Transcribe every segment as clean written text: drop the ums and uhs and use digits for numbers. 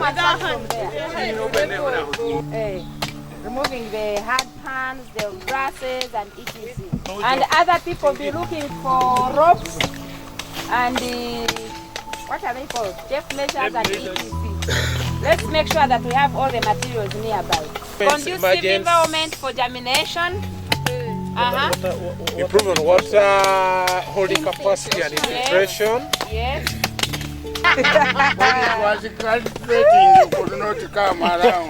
Come and start from there. Hey, removing the hard pans, the grasses, and etc. And other people be looking for ropes and what are they called? Tape measures and etc. Let's make sure that we have all the materials nearby. Conducive environment for germination. Improving water holding capacity and infiltration. Yes. It was concentrating, you could not come around.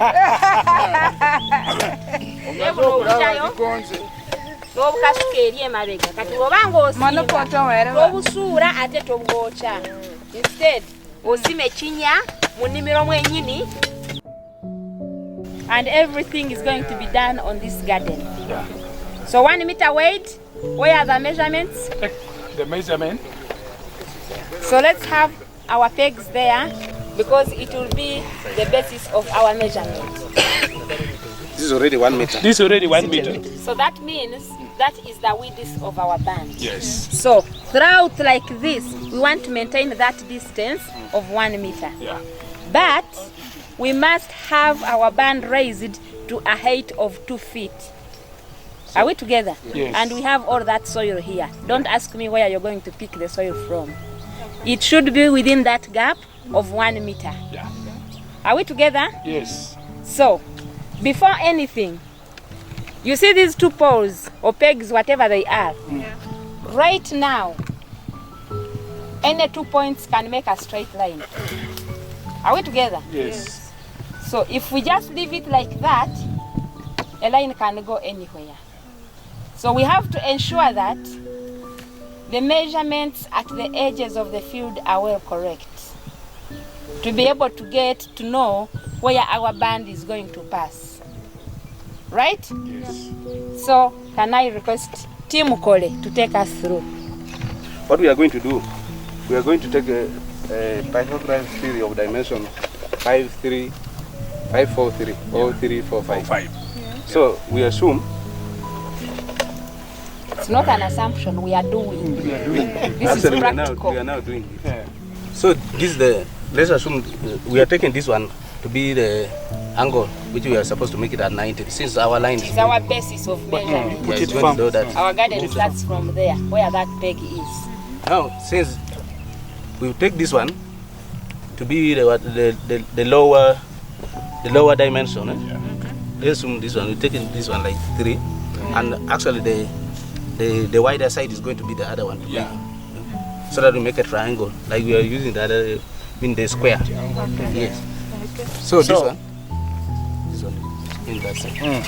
Instead, osime chinya munimiro mwenyini, and everything is going to be done on this garden. Yeah. So 1 meter wide. Where are the measurements? The measurement. So let's have our pegs there because it will be the basis of our measurement. This is already 1 meter. This is already 1 meter. So that means that is the width of our band. Yes. So throughout like this, we want to maintain that distance of 1 meter. Yeah. But we must have our band raised to a height of 2 feet. Are we together? Yes. And we have all that soil here. Don't ask me where you're going to pick the soil from. It should be within that gap of 1 meter. Yeah. Are we together? Yes. So, before anything, you see these 2 poles or pegs, whatever they are. Yeah. Right now, any 2 points can make a straight line. Are we together? Yes. So if we just leave it like that, a line can go anywhere. So we have to ensure that the measurements at the edges of the field are well correct to be able to get to know where our band is going to pass. Right? Yes. So can I request Team Kole to take us through? What we are going to do, we are going to take a Pythagorean theory of dimension 5, 3, 5, 4, 3, or 3, 4, 5. 5. Yeah. So we assume. It's not an assumption, we are doing. This is practical. We are now doing it. Yeah. So this is the, let's assume we are taking this one to be the angle which we are supposed to make it at 90. Since our line is our basis of measurement. Put it from that. Our garden starts from there, where that peg is. Now, since we take this one to be the lower dimension, Yeah. let's assume this one. We take this one like 3, and actually the wider side is going to be the other one. Yeah. So that we make a triangle, like we are using the other in the square. Okay. Yes. Okay. So this one in that side.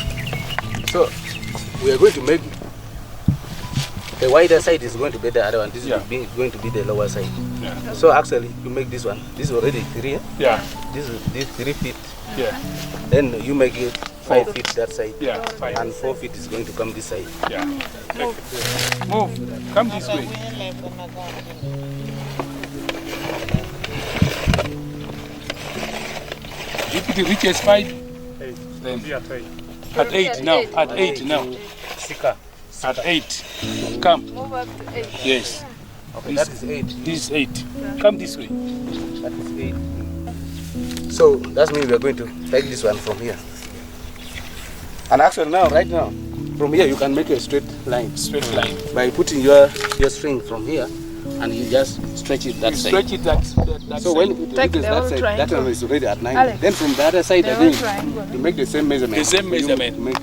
So we are going to make the wider side is going to be the other one. This is going to be the lower side. Yeah. So actually, you make this one. This is already 3. Yeah. This 3 feet. Yeah. Then you make it 5 feet that side. Yeah. 5. And 4 feet is going to come this side. Yeah. Move. Come this way. If it reaches 5, then at 8 now. At 8 now. At 8. Come. Move up to 8. Yes. Okay, that is 8. This is 8. Come this way. That is 8. So that's means we are going to take this one from here. And actually now, right now, from here you can make a straight line. Straight line. By putting your string from here, and you just stretch it that side. Stretch it that so side. when it reaches that side, that one is already at 90. Then from the other side again, you make the same measurement. The same measurement.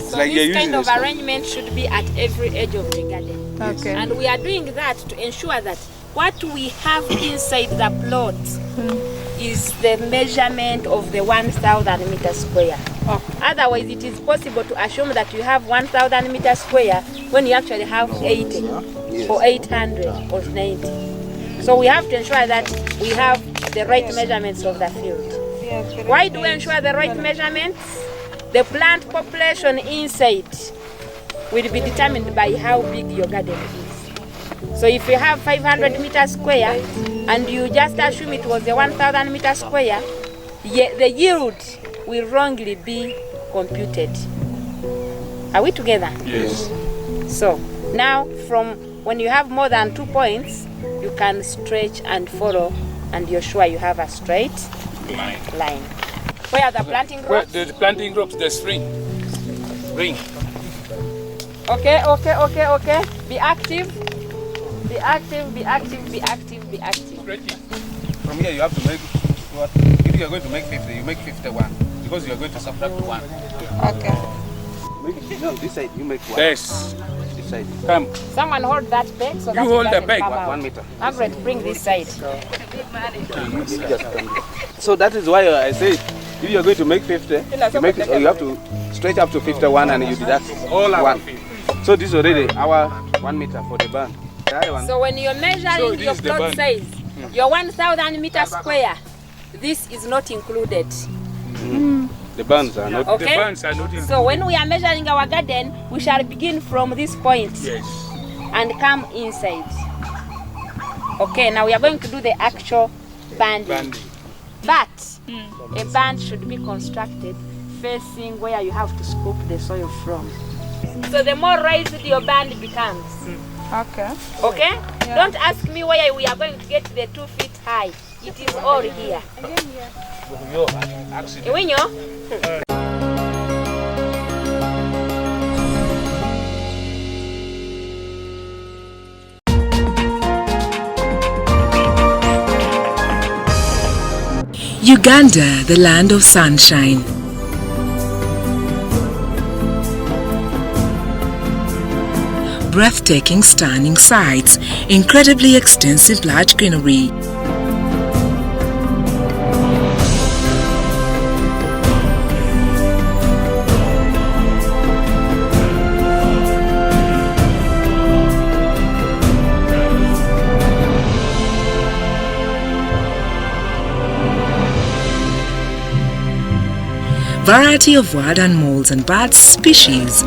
So like this kind of arrangement should be at every edge of the garden. Okay. And we are doing that to ensure that what we have inside the plot is the measurement of the 1,000 meters square. Okay. Otherwise, it is possible to assume that you have 1,000 meters square when you actually have 80 or 800 or 90. So we have to ensure that we have the right measurements of the field. Why do we ensure the right measurements? The plant population inside will be determined by how big your garden is. So if you have 500 meters square and you just assume it was a 1,000 meters square, the yield will wrongly be computed. Are we together? Yes. So now from when you have more than 2 points, you can stretch and follow and you're sure you have a straight line. Where are the planting Where ropes? the planting ropes, the spring. Ring. Okay. Be active. Be active, be active, be active, be active. From here you have to make what? If you are going to make 50, you make 51 because you are going to subtract 1. Okay. No, this side you make 1. Yes. This side. Come. Someone hold that peg so that You hold it the doesn't peg. come out. 1 meter. Margaret, bring this side. So that is why I say if you are going to make 50, you make it, you have to stretch up to 51 and you deduct All our 1. So this is already our 1 meter for the band. The other one. So when you're measuring this your is the plot band. size, your 1,000 meter square, this is not included. The bands are not. Okay? The bands are not included. So when we are measuring our garden, we shall begin from this point Yes. and come inside. Okay, now we are going to do the actual banding. Banding. But a band should be constructed facing where you have to scoop the soil from. So the more raised your band becomes. Okay. Okay? Don't ask me where we are going to get the 2 feet high. It is all here. Iwinyo? Uganda, the land of sunshine. Breathtaking, stunning sights, incredibly extensive large greenery. Variety of wild animals and bird species.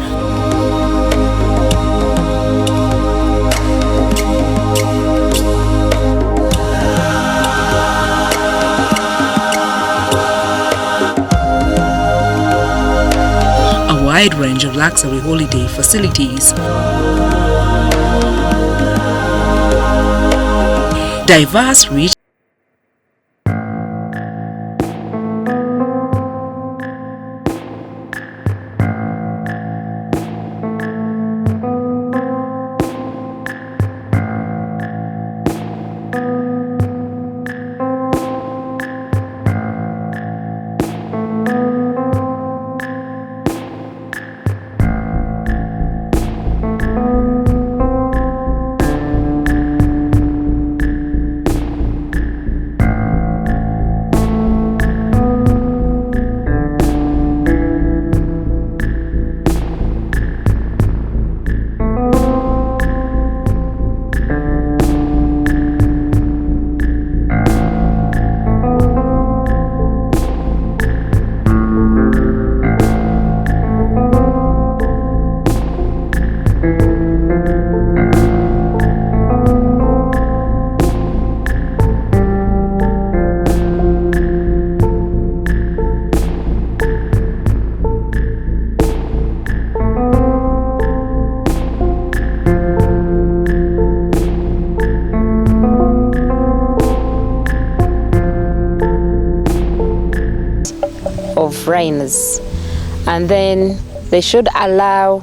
A wide range of luxury holiday facilities. Diverse, rich of rains, and then they should allow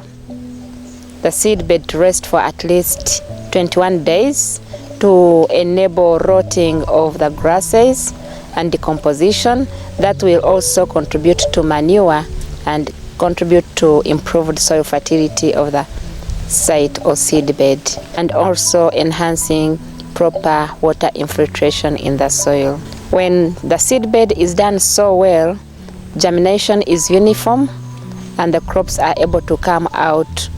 the seedbed to rest for at least 21 days to enable rotting of the grasses and decomposition. That will also contribute to manure and contribute to improved soil fertility of the site or seedbed, and also enhancing proper water infiltration in the soil. When the seedbed is done so well, germination is uniform and the crops are able to come out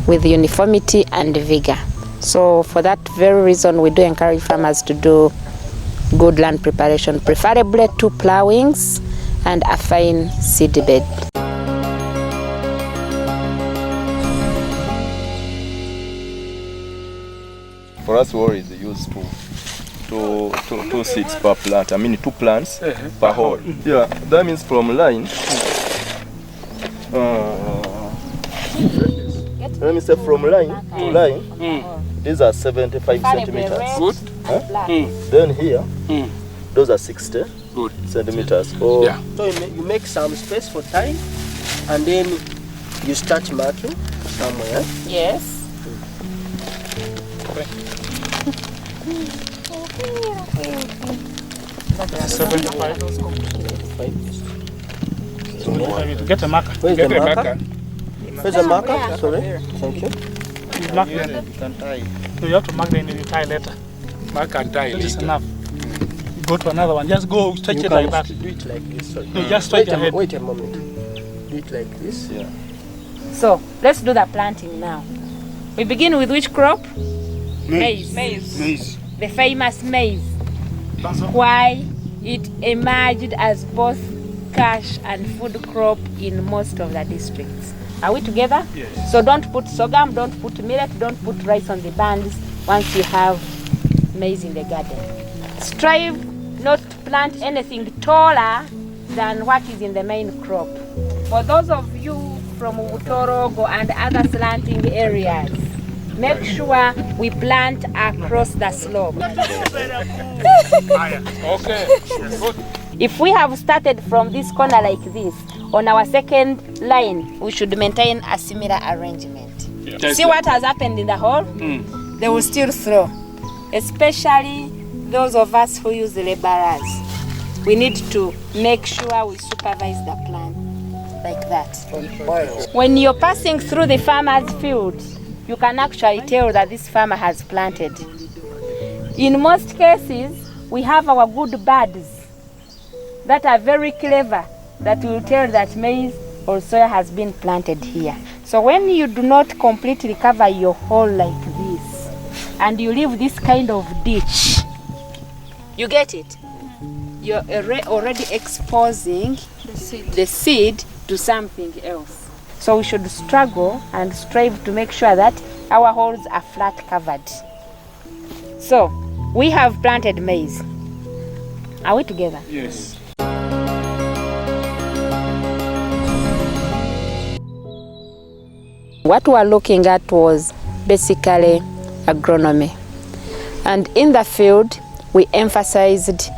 with uniformity and vigor. So for that very reason, we do encourage farmers to do good land preparation, preferably 2 plowings and a fine seedbed. For us, warriors use two seeds per plant. I mean 2 plants per hole. Yeah, that means from line. Let me say from line to line. These are 75 centimeters. Good. black. Then here, those are 60 Good. centimeters. Oh, Yeah. So you make some space for tile, and then you start marking somewhere. Yes. Get a marker. Where's Get the a marker? marker. Where's the marker? Sorry. Thank you. You mark them. No, you have to mark them in the tie later. Mark and tie That is later. enough. You go to another one. Just go stretch You it like can that. do it like this. Sorry. No, just stretch Wait your head. wait a moment. Do it like this. yeah. So let's do the planting now. We begin with which crop? Maize. Maize. The famous maize. Why it emerged as both cash and food crop in most of the districts. Are we together? Yes. So don't put sorghum, don't put millet, don't put rice on the bands once you have maize in the garden. Strive not to plant anything taller than what is in the main crop. For those of you from Utorogo and other slanting areas, make sure we plant across the slope. Okay. Good. If we have started from this corner like this, on our second line, we should maintain a similar arrangement. Yeah. See what has happened in the hole? They will still throw, especially those of us who use laborers. We need to make sure we supervise the plant like that. When you're passing through the farmer's field, you can actually tell that this farmer has planted. In most cases, we have our good birds that are very clever, that will tell that maize or soya has been planted here. So when you do not completely cover your hole like this, and you leave this kind of ditch, you get it? You're already exposing the seed to something else. So we should struggle and strive to make sure that our holes are flat covered. So we have planted maize. Are we together? Yes. What we were looking at was basically agronomy. And in the field, we emphasized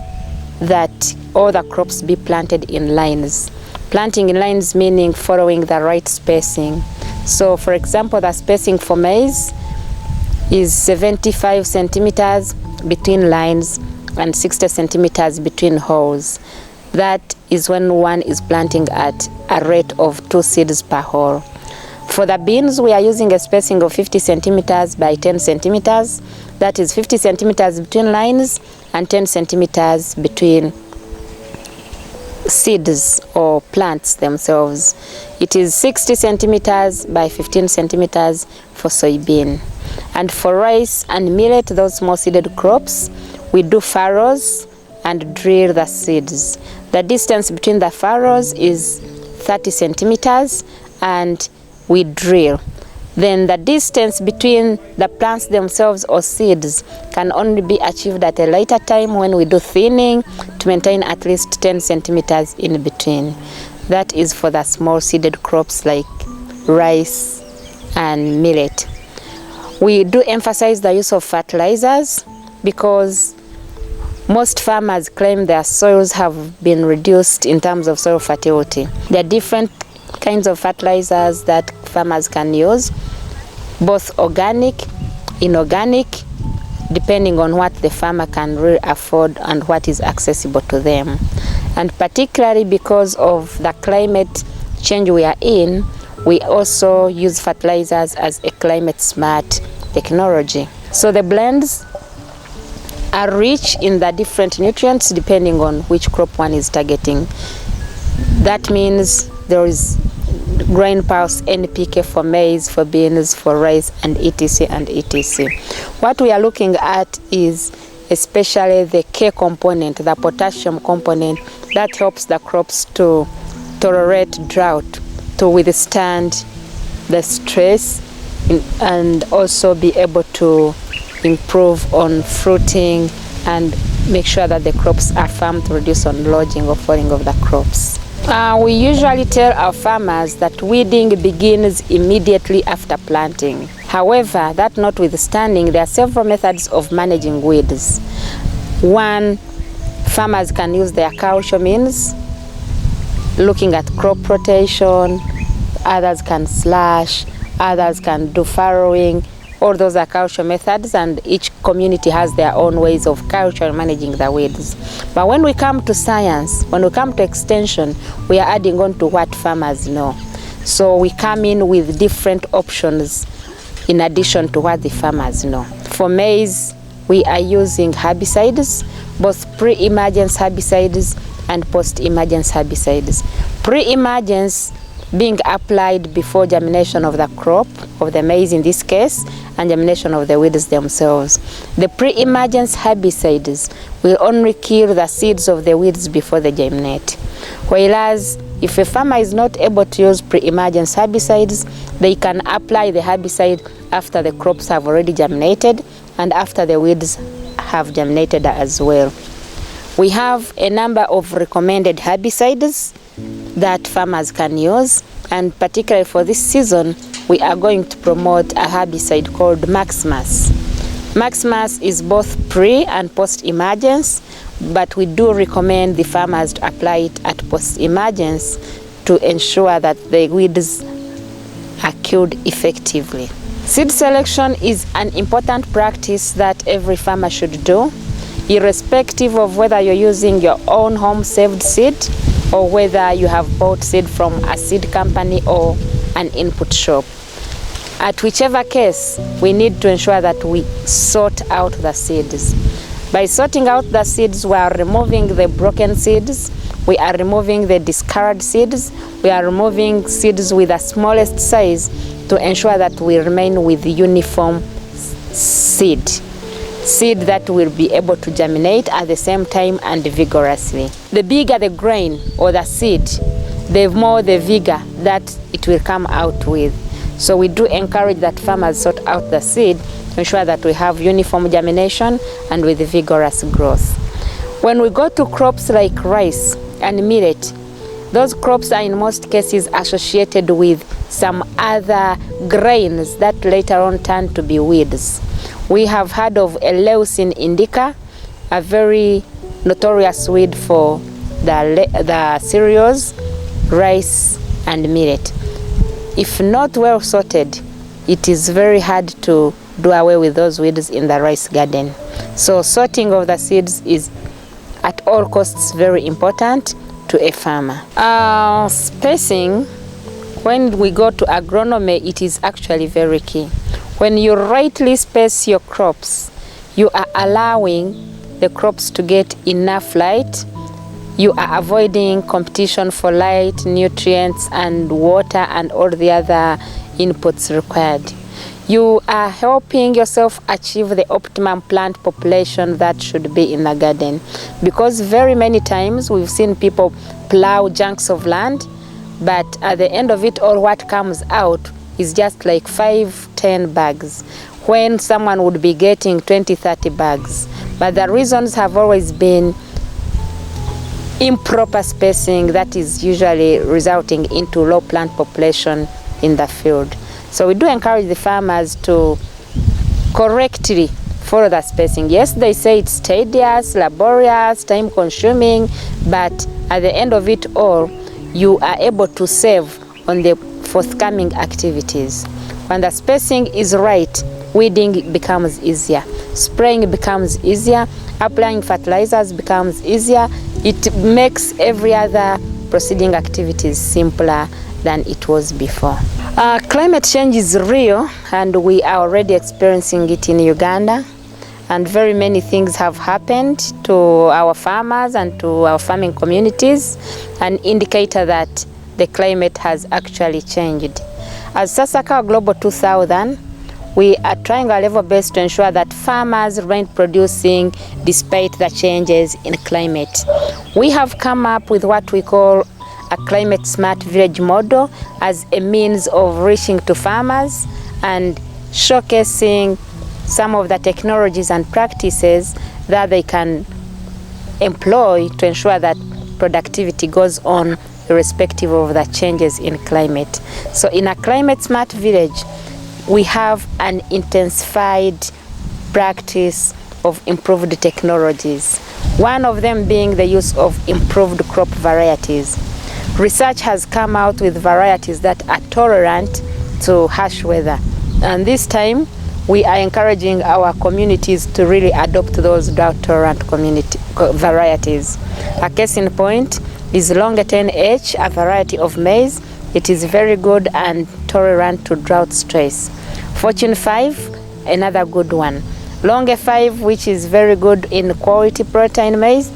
that all the crops be planted in lines. Planting in lines meaning following the right spacing. So for example, the spacing for maize is 75 centimeters between lines and 60 centimeters between holes. That is when one is planting at a rate of 2 seeds per hole. For the beans, we are using a spacing of 50 centimeters by 10 centimeters. That is 50 centimeters between lines and 10 centimeters between seeds or plants themselves. It is 60 centimeters by 15 centimeters for soybean. And for rice and millet, those small seeded crops, we do furrows and drill the seeds. The distance between the furrows is 30 centimeters and we drill. Then the distance between the plants themselves or seeds can only be achieved at a later time when we do thinning to maintain at least 10 centimeters in between. That is for the small seeded crops like rice and millet. We do emphasize the use of fertilizers because most farmers claim their soils have been reduced in terms of soil fertility. There are different kinds of fertilizers that farmers can use, both organic, inorganic, depending on what the farmer can really afford and what is accessible to them. And particularly because of the climate change we are in, we also use fertilizers as a climate smart technology. So the blends are rich in the different nutrients depending on which crop one is targeting. That means there is grain pulse NPK for maize, for beans, for rice, and etc. and etc. What we are looking at is especially the K component, the potassium component, that helps the crops to tolerate drought, to withstand the stress, and also be able to improve on fruiting and make sure that the crops are firm to reduce on lodging or falling of the crops. We usually tell our farmers that weeding begins immediately after planting. However, that notwithstanding, there are several methods of managing weeds. One, farmers can use their culture means, looking at crop rotation. Others can slash, others can do furrowing. All those are culture methods, and each community has their own ways of culture managing the weeds. But when we come to science, when we come to extension, we are adding on to what farmers know. So we come in with different options in addition to what the farmers know. For maize, we are using herbicides, both pre-emergence herbicides and post-emergence herbicides. Pre-emergence being applied before germination of the crop, of the maize in this case, and germination of the weeds themselves. The pre-emergence herbicides will only kill the seeds of the weeds before they germinate. Whereas if a farmer is not able to use pre-emergence herbicides, they can apply the herbicide after the crops have already germinated and after the weeds have germinated as well. We have a number of recommended herbicides that farmers can use, and particularly for this season we are going to promote a herbicide called Maximus. Maximus is both pre and post emergence, but we do recommend the farmers to apply it at post emergence to ensure that the weeds are killed effectively. Seed selection is an important practice that every farmer should do, irrespective of whether you're using your own home saved seed or whether you have bought seed from a seed company or an input shop. At whichever case, we need to ensure that we sort out the seeds. By sorting out the seeds, we are removing the broken seeds, we are removing the discarded seeds, we are removing seeds with the smallest size to ensure that we remain with uniform seed that will be able to germinate at the same time and vigorously. The bigger the grain or the seed, the more the vigor that it will come out with. So we do encourage that farmers sort out the seed to ensure that we have uniform germination and with vigorous growth. When we go to crops like rice and millet, those crops are in most cases associated with some other grains that later on turn to be weeds. We have heard of Eleusin indica, a very notorious weed for the cereals, rice and millet. If not well sorted, it is very hard to do away with those weeds in the rice garden. So sorting of the seeds is at all costs very important to a farmer. Spacing, when we go to agronomy, it is actually very key. When you rightly space your crops, you are allowing the crops to get enough light. You are avoiding competition for light, nutrients and water and all the other inputs required. You are helping yourself achieve the optimum plant population that should be in the garden. Because very many times we've seen people plow chunks of land, but at the end of it all what comes out is just like 5-10 bags, when someone would be getting 20-30 bags. But the reasons have always been improper spacing that is usually resulting into low plant population in the field. So we do encourage the farmers to correctly follow the spacing. Yes, they say it's tedious, laborious, time consuming, but at the end of it all, you are able to save on the forthcoming activities. When the spacing is right, weeding becomes easier, spraying becomes easier, applying fertilizers becomes easier. It makes every other proceeding activities simpler than it was before. Climate change is real and we are already experiencing it in Uganda, and very many things have happened to our farmers and to our farming communities, an indicator that the climate has actually changed. As Sasaka Global 2000, we are trying our level best to ensure that farmers remain producing despite the changes in climate. We have come up with what we call a climate smart village model as a means of reaching to farmers and showcasing some of the technologies and practices that they can employ to ensure that productivity goes on irrespective of the changes in climate. So in a climate smart village, we have an intensified practice of improved technologies. One of them being the use of improved crop varieties. Research has come out with varieties that are tolerant to harsh weather. And this time, we are encouraging our communities to really adopt those drought-tolerant varieties. A case in point is Longa 10H, a variety of maize. It is very good and tolerant to drought stress. Fortune 5, another good one. Longa 5, which is very good in quality protein maize.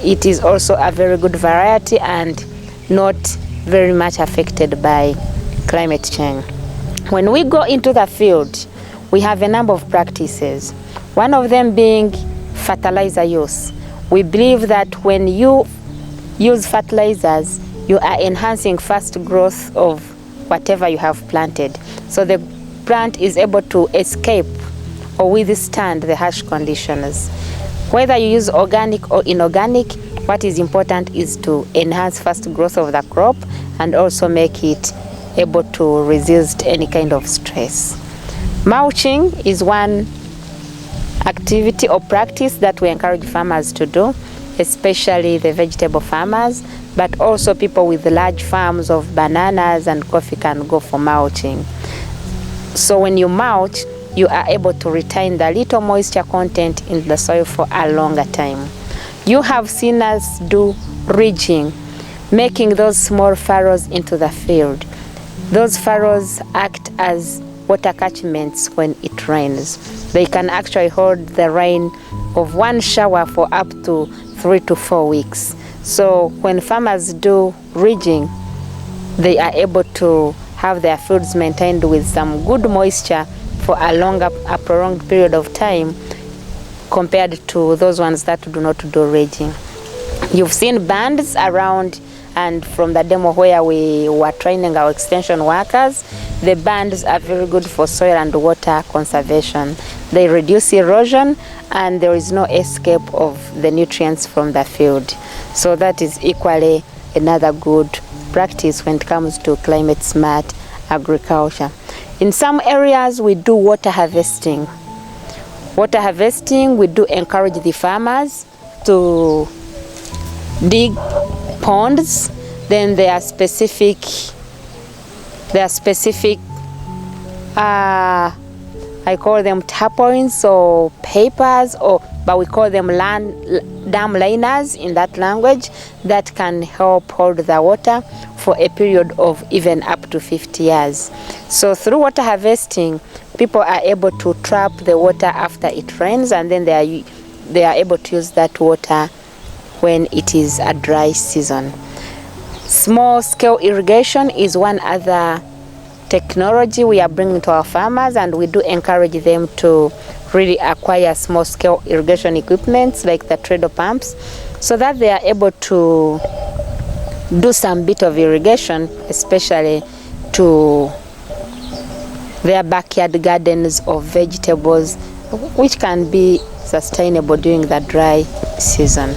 It is also a very good variety and not very much affected by climate change. When we go into the field, we have a number of practices. One of them being fertilizer use. We believe that when you use fertilizers, you are enhancing fast growth of whatever you have planted. So the plant is able to escape or withstand the harsh conditions. Whether you use organic or inorganic, what is important is to enhance fast growth of the crop and also make it able to resist any kind of stress. Mulching is one activity or practice that we encourage farmers to do, especially the vegetable farmers, but also people with large farms of bananas and coffee can go for mulching. So when you mulch, you are able to retain the little moisture content in the soil for a longer time. You have seen us do ridging, making those small furrows into the field. Those furrows act as water catchments when it rains. They can actually hold the rain of one shower for up to 3 to 4 weeks. So when farmers do ridging, they are able to have their fields maintained with some good moisture for a prolonged period of time compared to those ones that do not do ridging. You've seen bands around, and from the demo where we were training our extension workers, the bands are very good for soil and water conservation. They reduce erosion and there is no escape of the nutrients from the field. So that is equally another good practice when it comes to climate smart agriculture. In some areas we do water harvesting. Water harvesting, we do encourage the farmers to dig ponds. Then there are specific I call them tarpaulins or papers, but we call them dam liners in that language, that can help hold the water for a period of even up to 50 years. So through water harvesting, people are able to trap the water after it rains, and then they are able to use that water when it is a dry season. Small scale irrigation is one other technology we are bringing to our farmers, and we do encourage them to really acquire small scale irrigation equipments like the treadle pumps, so that they are able to do some bit of irrigation, especially to their backyard gardens of vegetables, which can be sustainable during the dry season.